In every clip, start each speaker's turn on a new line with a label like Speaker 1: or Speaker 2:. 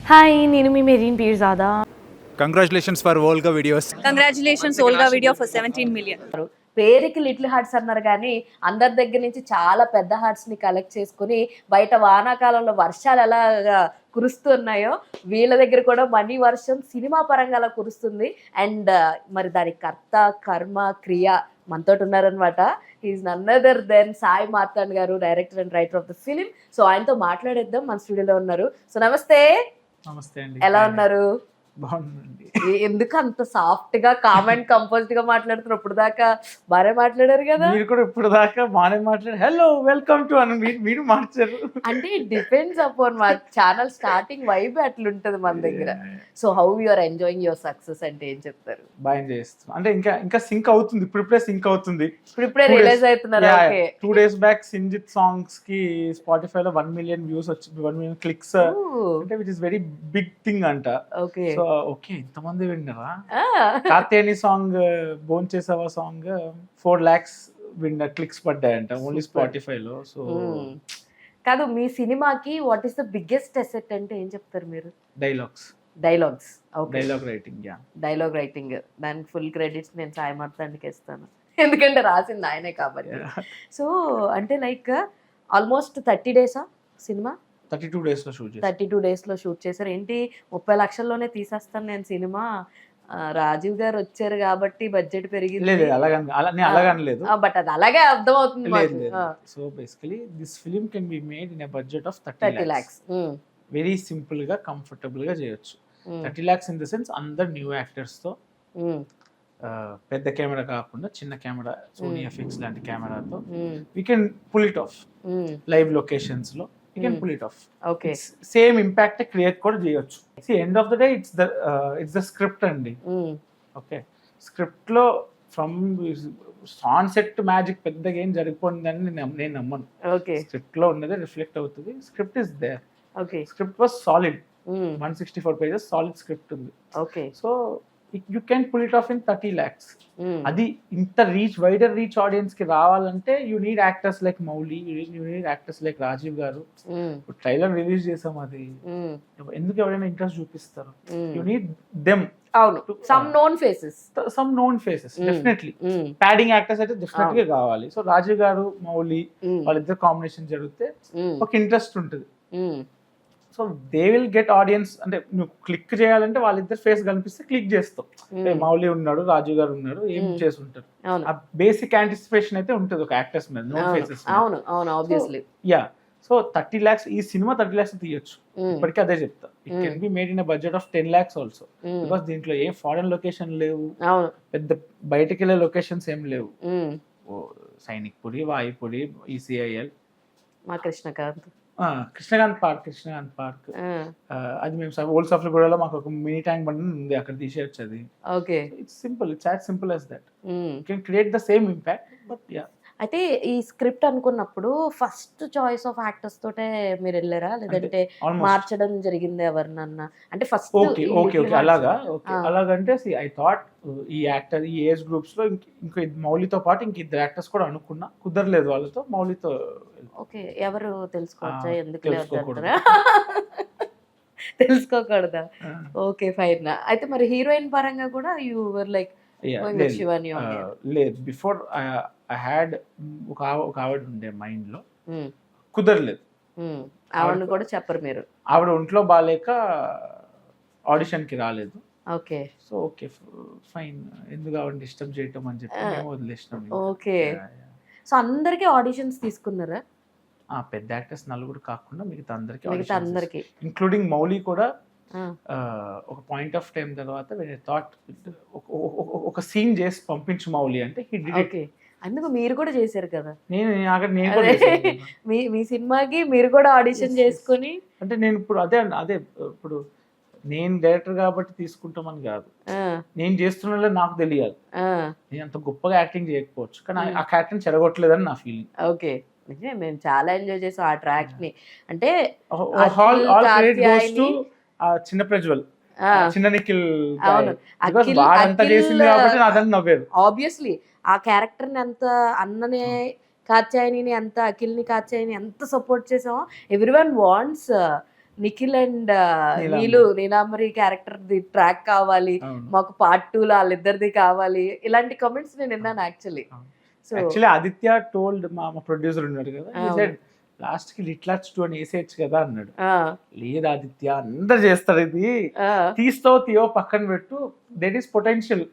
Speaker 1: Hi, నేను మీ Mehreen Pirzada.
Speaker 2: Congratulations for Volga videos.
Speaker 3: Congratulations, Olga video for 17 million.
Speaker 4: పేరుకి little hearts అన్నారు కానీ అందరి దగ్గర నుంచి చాలా పెద్ద హార్ట్స్ ని కలెక్ట్ చేసుకుని బయట వానాకాలంలో వర్షాలు ఎలాగా కురుస్తున్నాయో వీళ్ళ దగ్గర కూడా మనీ వర్షం సినిమా పరంగా అలా కురుస్తుంది. అండ్ మరి దాని కర్త కర్మ క్రియ మనతో ఉన్నారనమాట. Is none other than Sai Martand garu, director and writer of the film. So ఆయనతో మాట్లాడేద్దాం. మన స్టూడియోలో ఉన్నారు. సో నమస్తే.
Speaker 5: నమస్తే అండి.
Speaker 4: ఎలా ఉన్నారు?
Speaker 5: బాగుందండి.
Speaker 4: ఎందుకు అంత సాఫ్ట్ గా కామ్ అండ్ కంపోజ్డ్ గా మాట్లాడుతున్నారు? ఇప్పుడు దాకా బాగా మాట్లాడారు కదా.
Speaker 5: మీరు కూడా ఇప్పుడు దాకా బాగానే మాట్లాడారు. హలో వెల్కమ్ టు అని మీరు మార్చారు.
Speaker 4: అంటే ఇట్ డిపెండ్స్ అపాన్ మా ఛానల్ స్టార్టింగ్ వైబ్ అట్లుంటది మన దగ్గర. So how you are enjoying your success అంటే ఏం చెప్తారు?
Speaker 5: బాగా ఎంజాయ్ చేస్తున్నాం. అంటే ఇంకా సింక్ అవుతుంది, ఇప్పుడే సింక్ అవుతుంది.
Speaker 4: ఇప్పుడే రియలైజ్ అవుతున్నారు. Okay,
Speaker 5: 2 days back Sinjith songs కి స్పాటిఫై లో 1 million వ్యూస్ వచ్చి 1 million క్లిక్స్ అంటే which is very big thing అంట.
Speaker 4: ఓకే
Speaker 5: సో ఓకే, ఇంతమంది విన్నారా? కార్తేని సాంగ్ బోన్ చేసావా సాంగ్ 4 lakhs క్లిక్స్ పడ్డాయంట ఓన్లీ స్పాటిఫై లో. సో
Speaker 4: కాదు, మీ సినిమాకి what is the biggest asset అంటే ఏం చెప్తారు మీరు?
Speaker 5: Dialogues. Dialogue writing.
Speaker 4: Dialogue writing. దానికి ఫుల్ క్రెడిట్స్ నేను సాయి మార్తాండ్కి ఇస్తాను, ఎందుకంటే రాసింది ఆయనే కాబట్టి. సో అంటే like almost 30 days cinema?
Speaker 5: 32 days లో షూట్ చేశారు.
Speaker 4: 32 days లో షూట్ చేశారు. ఏంటి 30 లక్షల్లోనే తీసేస్తాను నేను సినిమా, రాజీవ్ గారు వచ్చారు కాబట్టి బడ్జెట్ పెరిగింది?
Speaker 5: లేదు, అలాగనలేదు.
Speaker 4: బట్ అది అలాగే అర్థం అవుతుంది.
Speaker 5: So basically this film can be made in a budget of
Speaker 4: 30 lakhs.
Speaker 5: Very simple గా కంఫర్టబుల్ గా చేయొచ్చు. 30 lakhs ఇన్ ద సెన్స్ అందరు న్యూ యాక్టర్స్ తో, పెద్ద కెమెరా కాకుండా చిన్న కెమెరా, సోనీ ఎఫ్ఎక్స్ లాంటి కెమెరాతో we can pull it off. Live locations లో you can pull it off.
Speaker 4: Okay,
Speaker 5: same impact create కూడా చేయొచ్చు. End of the day it's the script అండి. ఓకే, స్క్రిప్ట్ లో ఫ్రమ్ ఆన్ సెట్ మ్యాజిక్ పెద్దగా ఏం జరిగిపోయిందని నేను నమ్మను.
Speaker 4: ఓకే,
Speaker 5: స్క్రిప్ట్ లో ఉన్నదే రిఫ్లెక్ట్ అవుతుంది. Script is there.
Speaker 4: Okay,
Speaker 5: script was solid. 164 pages solid script ఉంది.
Speaker 4: Okay,
Speaker 5: so you can pull it off in 30 lakhs. అది ఇంత వైడర్ రీచ్ ఆడియన్స్ కి రావాలంటే you need actors like Mouli, you need actors like Rajeev garu. Trailer release చేసాం, అది ఎందుకు ఎవరైనా interest చూపిస్తారు? You need them.
Speaker 4: అవును, some known faces
Speaker 5: definitely. Padding actors అయితే డెఫినెట్ గా కావాలి. సో రాజీవ్ గారు, మౌలి వాళ్ళిద్దరు కాంబినేషన్ జరిగితే ఒక ఇంట్రెస్ట్ ఉంటుంది. So they will get audience. అంటే నువ్వు క్లిక్ చేయాలంటే వాళ్ళిద్దరు ఫేస్ కనిపిస్తే క్లిక్ చేస్తావు. మౌలి ఉన్నాడు, రాజు గారు ఉన్నాడు, ఏం చేసి ఉంటారు. ఆ బేసిక్ యాంటిసిపేషన్ అయితే ఉంటుంది ఒక యాక్టర్స్ మీద, no faces. Yeah. So 30 lakhs ఈ సినిమా 30 lakhs తీయొచ్చు. ఇప్పటికీ అదే చెప్తా. It can be made in a budget of 10 lakhs also. Because దీంట్లో ఏ ఫారెన్ లొకేషన్ లేవు, పెద్ద బయటకి వెళ్ళే లొకేషన్స్ ఏం లేవు. సైనిక్ పుడి, వాయుపుడి, ఈసీఐఎల్,
Speaker 4: మా కృష్ణకాంత్
Speaker 5: పార్క్. అది మేము ఓల్డ్ సఫ్లగూడలో మాకు ఒక మినీ ట్యాంక్ బండ్ ఉంది, అక్కడ తీసేయచ్చు. అది
Speaker 4: okay,
Speaker 5: it's simple. It's as simple as that. You can create the same impact. But yeah.
Speaker 4: అయితే ఈ స్క్రిప్ట్ అనుకున్నప్పుడు ఫస్ట్ చాయిస్ ఆఫ్ యాక్టర్స్ తోటే మీరు వెళ్ళారా, లేదంటే మార్చడం జరిగింది ఎవరినన్నా? అంటే ఫస్ట్
Speaker 5: అలాగంటే ఐ థాట్ ఈ యాక్టర్ ఈ ఏజ్ గ్రూప్స్ లో ఇంకో మౌలితో పాటు ఇంక 2 యాక్టర్స్ కూడా అనుకున్నా, కుదరలేదు వాళ్ళతో. మౌలితో.
Speaker 4: ఓకే, ఎవరు తెలుసుకోవచ్చా? ఎందుకు తెలుసుకోకూడదా? Okay, fine. అయితే మరి హీరోయిన్ పరంగా కూడా యు వర్ లైక్ శివాని?
Speaker 5: లేదు, బిఫోర్ ఐ హ్యాడ్ ఒక ఆవిడ ఉండే మైండ్ లో, కుదరలేదు.
Speaker 4: ఆవిడని కూడా చెప్పరు మీరు?
Speaker 5: ఆవిడ ఒంట్లో బాగాలేక ఆడిషన్ కి రాలేదు.
Speaker 4: ఓకే,
Speaker 5: సో ఓకే ఫైన్, ఎందుకు ఆవిడ డిస్టర్బ్ చేయటం అని చెప్పి మేము వదిలేసినాం.
Speaker 4: ఓకే, సో అందరికి ఆడిషన్స్ తీసుకున్నారా?
Speaker 5: పెద్ద యాక్టర్స్ 4 కాకుండా మిగతా
Speaker 4: అందరికి
Speaker 5: ఇంక్లూడింగ్ మౌలి కూడా. ఒక పాయింట్ ఆఫ్ టైం తర్వాత థాట్ ఒక సీన్ చేసి పంపించు మౌలి అంటే హి డిడ్ ఇట్.
Speaker 4: అందుకు మీరు కూడా చేశారు కదా.
Speaker 5: నేను
Speaker 4: మీ సినిమాకి మీరు కూడా ఆడిషన్ చేసుకుని.
Speaker 5: అంటే నేను ఇప్పుడు అదే ఇప్పుడు నేను డైరెక్టర్ కాబట్టి తీసుకుంటామని కాదు, నేను చేస్తున్నా నాకు తెలియాలి. నేను అంత గొప్పగా యాక్టింగ్ చేయకపోవచ్చు, కానీ ఆ క్యారెక్టర్ చెడగొట్టలేదని నా ఫీలింగ్.
Speaker 4: ఓకే, మేము చాలా ఎంజాయ్ చేసాం ఆ ట్రాక్ ని. అంటే
Speaker 5: చిన్న ప్రజ్వల్, చిన్న నిఖిల్,
Speaker 4: ఆబ్వియస్లీ ఆ క్యారెక్టర్ ని ఎంత అన్ననే కాత్యాయని ఎంత అఖిల్ని కాత్యాయని ఎంత సపోర్ట్ చేసామో. Everyone wants Nikhil and Neelambari character the track కావాలి,
Speaker 5: అవును.
Speaker 4: మాకు పార్ట్ 2 లో వాళ్ళిద్దరిది కావాలి, ఇలాంటి కామెంట్స్ నేను విన్నాను actually. So
Speaker 5: actually Aditya told మా ప్రొడ్యూసర్ ఉన్నాడు కదా,
Speaker 4: అవును.
Speaker 5: లాస్ట్ కి లిట్లాట్స్ 2 అని వేసేయచ్చు కదా అన్నాడు. లేదు ఆదిత్య, అందరు చేస్తారు, ఇది తీస్తావు తీయో పక్కన పెట్టు, దట్ ఈస్ పొటెన్షియల్,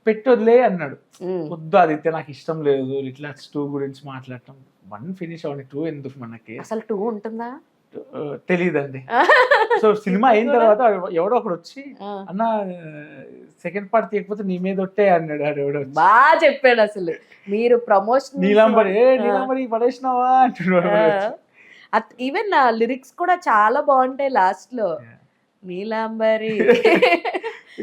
Speaker 5: పెట్టి వదిలే అన్నాడు. వద్దు ఆదిత్య, నాకు ఇష్టం లేదు లిట్లాట్స్ 2 గురించి మాట్లాడటం, 1 ఫినిష్ అవని 2 ఎందుకు మనకి,
Speaker 4: అసలు 2 ఉంటుందా?
Speaker 5: తెలీదండి. సో సినిమా అయిన తర్వాత ఎవడో ఒకడు వచ్చి అన్న సెకండ్ పార్ట్ తీయకపోతే నీ మీద ఒట్టే అన్నాడు. ఎవడో
Speaker 4: బాగా చెప్పాడు అసలు. మీరు ప్రమోషన్
Speaker 5: నీలాంబరి పడేసినావా అంటున్నాడు.
Speaker 4: ఈవెన్ లిరిక్స్ కూడా చాలా బాగుంటాయి లాస్ట్ లో. నీలాంబరి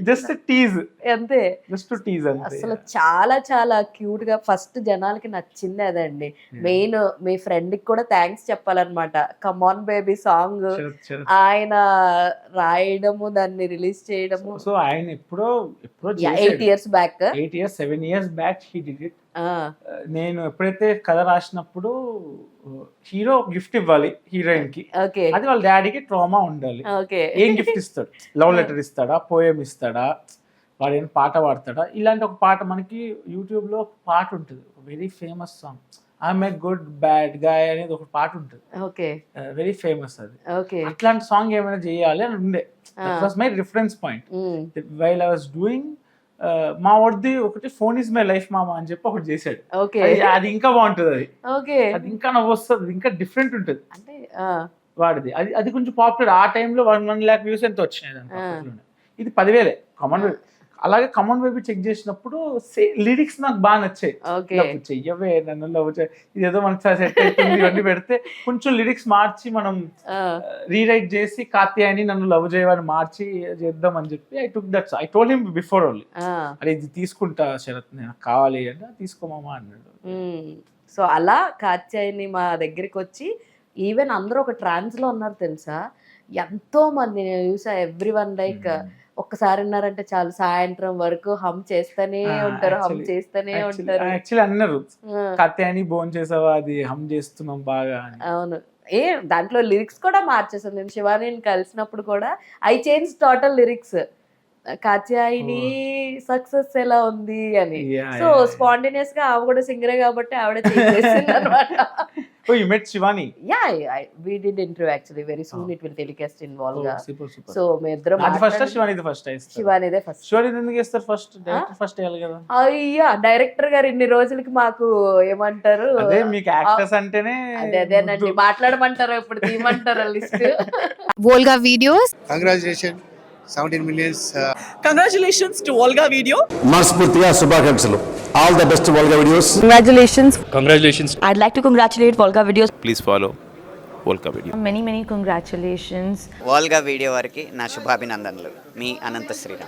Speaker 5: జస్ట్ టీజ్,
Speaker 4: అంతే,
Speaker 5: జస్ట్ టీజ్ అంతే.
Speaker 4: అసలు చాలా చాలా క్యూట్ గా ఫస్ట్ జనాలకి నచ్చింది అదండి. మెయిన్ మీ ఫ్రెండ్ కి కూడా థ్యాంక్స్ చెప్పాలన్నమాట. కమాన్ బేబీ సాంగ్ ఆయన రాయడము, దాన్ని రిలీజ్ చేయడము.
Speaker 5: సో ఆయన ఎప్పుడో
Speaker 4: 8 years back,
Speaker 5: 7 years back he did it. నేను ఎప్పుడైతే కథ రాసినప్పుడు హీరో గిఫ్ట్ ఇవ్వాలి హీరోయిన్ కి,
Speaker 4: ఓకే
Speaker 5: అది వాళ్ళ డాడీకి ట్రామా ఉండాలి.
Speaker 4: ఓకే
Speaker 5: ఏం గిఫ్ట్ ఇస్తాడు? లవ్ లెటర్ ఇస్తాడా, పోయం ఇస్తాడా, వాడు ఏం పాట పాడతాడా? ఇలాంటి ఒక పాట మనకి యూట్యూబ్ లో ఒక పాట ఉంటుంది, very famous song, I'm a good bad guy అనేది ఒక పాట ఉంటుంది,
Speaker 4: ఓకే
Speaker 5: వెరీ ఫేమస్ అది.
Speaker 4: ఓకే
Speaker 5: అట్లాంటి సాంగ్ ఏమైనా చేయాలి అని ఉండే, that was my reference point. While I was doing, మా వాడిది ఒకటి ఫోన్ ఇస్ మై లైఫ్ మామ అని చెప్పి ఒకటి చేశాడు.
Speaker 4: ఓకే
Speaker 5: అది ఇంకా బాగుంటుంది, అది
Speaker 4: ఓకే
Speaker 5: అది ఇంకా నవ్వు వస్తుంది, అది ఇంకా డిఫరెంట్ ఉంటుంది
Speaker 4: అంటే
Speaker 5: వాడిది. అది కొంచెం పాపులర్ ఆ టైంలో 1 lakh వ్యూస్ ఎంత వచ్చినాయి దాని పక్కలోనే. ఇది 10,000 కామన్. అలాగే కమన్ బేబీ చెక్ చేసినప్పుడు లిరిక్స్ నాకు బాగా నచ్చాయి. లవ్ చెయ్యవే నన్ను లవ్ ఇదేదో మనకి సెట్ అవుతుంది ఇవన్నీ పెడితే కొంచెం లిరిక్స్ మార్చి మనం రీరైట్ చేసి కాత్యాయని నన్ను లవ్ చేయవని మార్చి చేద్దాం అని చెప్పి I took that's. I told him before only, అరే ఇది తీసుకుంటా శరత్, నేను కావాలి అంటే తీసుకోమామా అన్నాడు.
Speaker 4: సో అలా కాత్యాయని మా దగ్గరికి వచ్చి, ఈవెన్ అందరూ ఒక ట్రాన్స్ లో ఉన్నారు తెలుసా, ఎంతో మంది నేను చూసా. ఎవ్రీవన్ లైక్ ఒక్కసారి అన్నారంటే చాలు, సాయంత్రం వరకు హమ్ చేస్తూనే ఉంటారు, హమ్ చేస్తూనే ఉంటారు.
Speaker 5: యాక్చువల్లీ అన్నారు కాత్యాయని బోన్ చేసావా, అది హమ్ చేస్తున్నాం బాగా.
Speaker 4: అవును, దాంట్లో లిరిక్స్ కూడా మార్చేసాను. నేను శివానీని కలిసినప్పుడు కూడా I change total lyrics, Katyayani success ఎలా ఉంది అని. సో స్పాంటేనియస్ గా ఆవిడ కూడా సింగరే కాబట్టి ఆవిడ చేసింది అనమాట.
Speaker 5: Oh, you met Shivani?
Speaker 4: Yeah, we did interview actually. Very soon it will telecast in Volga.
Speaker 5: Oh, super.
Speaker 4: So me iddram
Speaker 5: అది first Shivani the first time.
Speaker 4: Shivani they first.
Speaker 5: Shivani ఎందుకు చేస్తారు ఫస్ట్? డైరెక్టర్ ఫస్ట్ చేయాలి కదా.
Speaker 4: అయ్యా, director గారు ఇన్ని రోజులకి మాకు ఏమంటారు,
Speaker 5: అదే మీకు యాక్టర్స్ అంటేనే
Speaker 4: అదేనండి మాట్లాడమంటారు, ఇప్పుడు తీయమంటారు list.
Speaker 6: Volga Videos.
Speaker 7: Congratulations, 17 millions.
Speaker 8: Congratulations to Volga Video.
Speaker 9: మనస్ఫూర్తిగా శుభాకాంక్షలు. All the best Volga videos.
Speaker 8: Congratulations.
Speaker 1: I'd like to congratulate Volga Videos.
Speaker 8: Please follow Volga Video.
Speaker 1: Many congratulations.
Speaker 10: Volga video వారికి నా శుభాభినందనలు. మీ అనంత శ్రీరామ్.